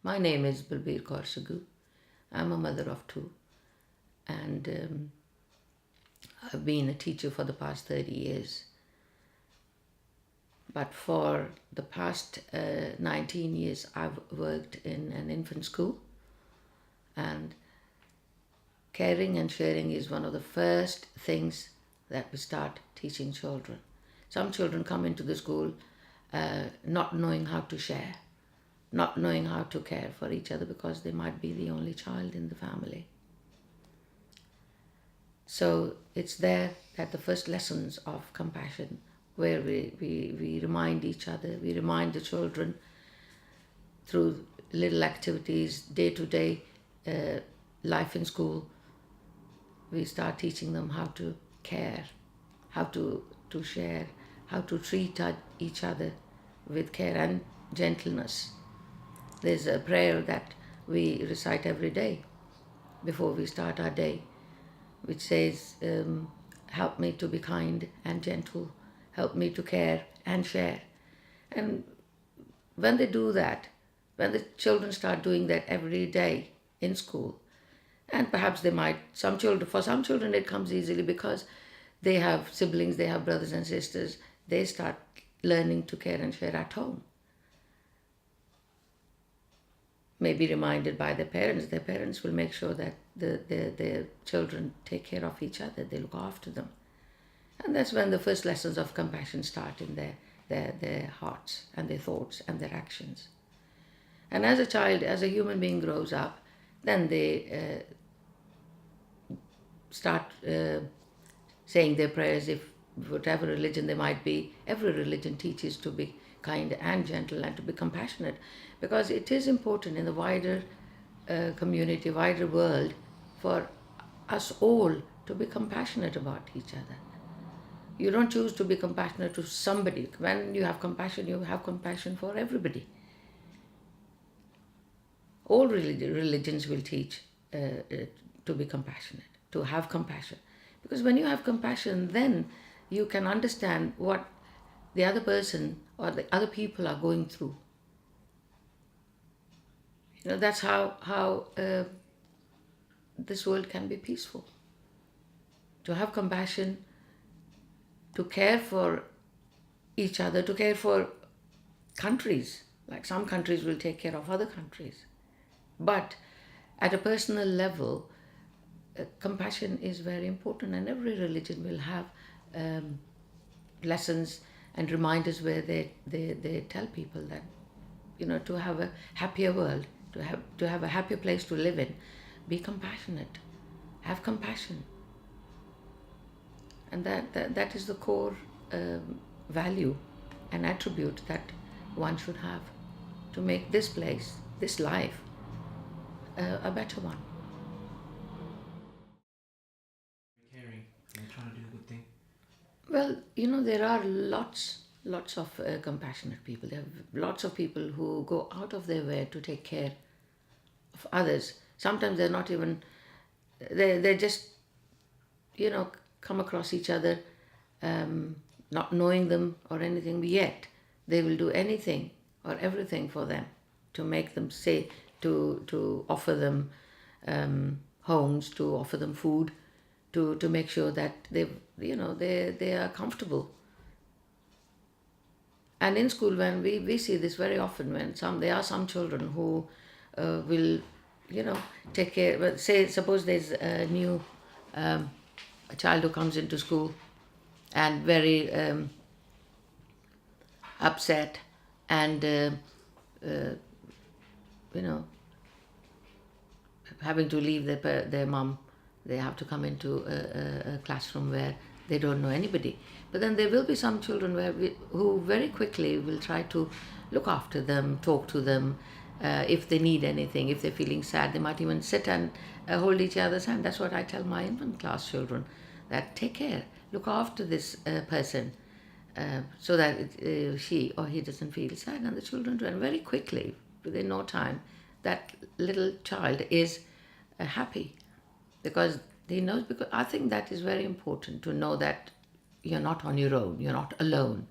My name is Balbir Kaur Sagoo. I'm a mother of two, and I've been a teacher for the past 30 years. But for the past 19 years, I've worked in an infant school, and caring and sharing is one of the first things that we start teaching children. Some children come into the school not knowing how to share, not knowing how to care for each other because they might be the only child in the family. So it's there that the first lessons of compassion, where we remind each other, we remind the children through little activities, day-to-day life in school. We start teaching them how to care, how to share, how to treat each other with care and gentleness. There's a prayer that we recite every day before we start our day, which says, help me to be kind and gentle, help me to care and share. And when they do that, when the children start doing that every day in school, and perhaps for some children it comes easily because they have siblings, they have brothers and sisters, they start learning to care and share at home. Maybe reminded by their parents will make sure that their children take care of each other, they look after them. And that's when the first lessons of compassion start in their hearts and their thoughts and their actions. And as a child, as a human being grows up, then they start saying their prayers, if whatever religion they might be. Every religion teaches to be kind and gentle and to be compassionate, because it is important in the wider community, wider world, for us all to be compassionate about each other. You don't choose to be compassionate to somebody. When you have compassion for everybody. All religions will teach to be compassionate, to have compassion. Because when you have compassion, then you can understand what the other person or the other people are going through. That's how this world can be peaceful. To have compassion, to care for each other, to care for countries. Like some countries will take care of other countries. But at a personal level, compassion is very important, and every religion will have lessons and reminders where they tell people that, to have a happier world, to have a happier place to live in, be compassionate, have compassion. And that is the core value and attribute that one should have to make this place, this life, a better one. Caring and trying to do a good thing. Well, there are lots of compassionate people. There are lots of people who go out of their way to take care of others. Sometimes they're not even, they just, come across each other, not knowing them or anything, yet they will do anything or everything for them to make them say, to offer them homes, to offer them food, to make sure that they are comfortable. And in school, when we see this very often, when there are some children who will, take care. Well, suppose there's a new a child who comes into school and very upset and having to leave their mom. They have to come into a classroom where they don't know anybody. But then there will be some children who very quickly will try to look after them, talk to them, if they need anything, if they're feeling sad. They might even sit and hold each other's hand. That's what I tell my infant class children, that take care, look after this person, so that she or he doesn't feel sad. And the children do, and very quickly, within no time, that little child is happy, because he knows. Because I think that is very important, to know that you're not on your own, you're not alone.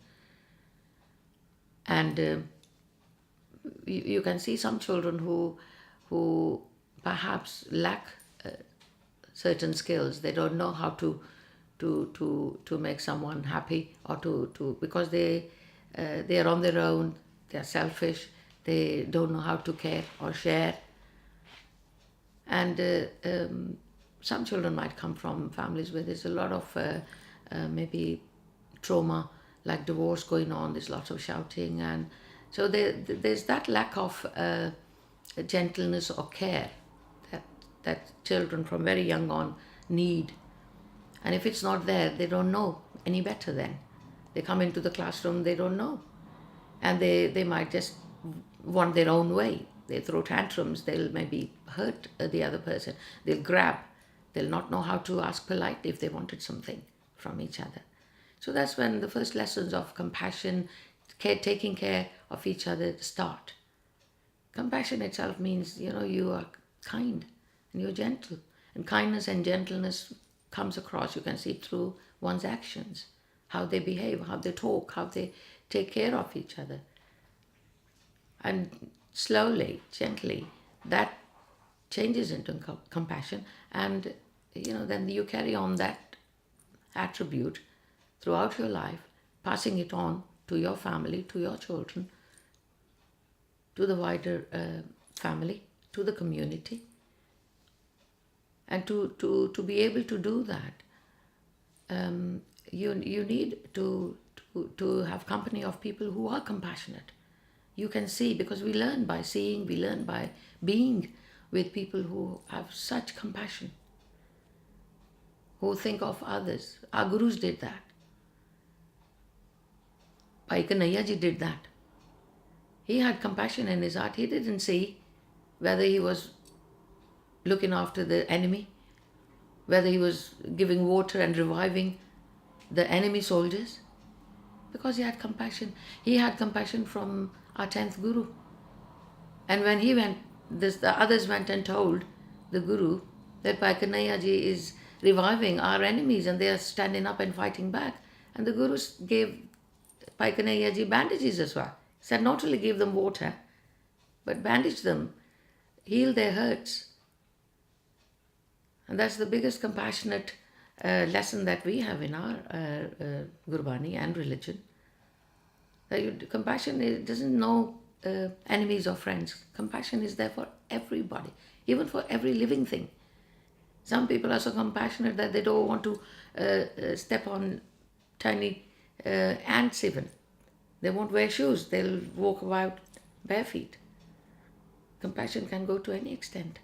And you can see some children who perhaps lack certain skills. They don't know how to make someone happy, or to because they are on their own. They are selfish. They don't know how to care or share. And some children might come from families where there's a lot of maybe trauma, like divorce going on. There's lots of shouting, and so there's that lack of gentleness or care that children from very young on need. And if it's not there, they don't know any better. Then they come into the classroom, they don't know, and they might just want their own way. They throw tantrums, they'll maybe hurt the other person, they'll grab, they'll not know how to ask politely if they wanted something from each other. So that's when the first lessons of compassion, taking care of each other start. Compassion itself means, you are kind and you're gentle. And kindness and gentleness comes across, you can see through one's actions, how they behave, how they talk, how they take care of each other. And slowly, gently, that changes into compassion. And, then you carry on that attribute throughout your life, passing it on to your family, to your children, to the wider family, to the community. And to be able to do that, you need to have company of people who are compassionate. You can see, because we learn by seeing, we learn by being with people who have such compassion, who think of others. Our gurus did that. Bhai Kanhaiya ji did that. He had compassion in his heart. He didn't see whether he was looking after the enemy, whether he was giving water and reviving the enemy soldiers, because he had compassion. He had compassion from our 10th Guru. And when he went, the others went and told the Guru that Bhai Kanhaiya ji is reviving our enemies and they are standing up and fighting back. And the Guru gave Bhai Kanhaiya ji bandages as well. He said not only give them water, but bandage them, heal their hurts. And that's the biggest compassionate lesson that we have in our Gurbani and religion. Compassion doesn't know enemies or friends. Compassion is there for everybody, even for every living thing. Some people are so compassionate that they don't want to step on tiny ants even. They won't wear shoes. They'll walk about bare feet. Compassion can go to any extent.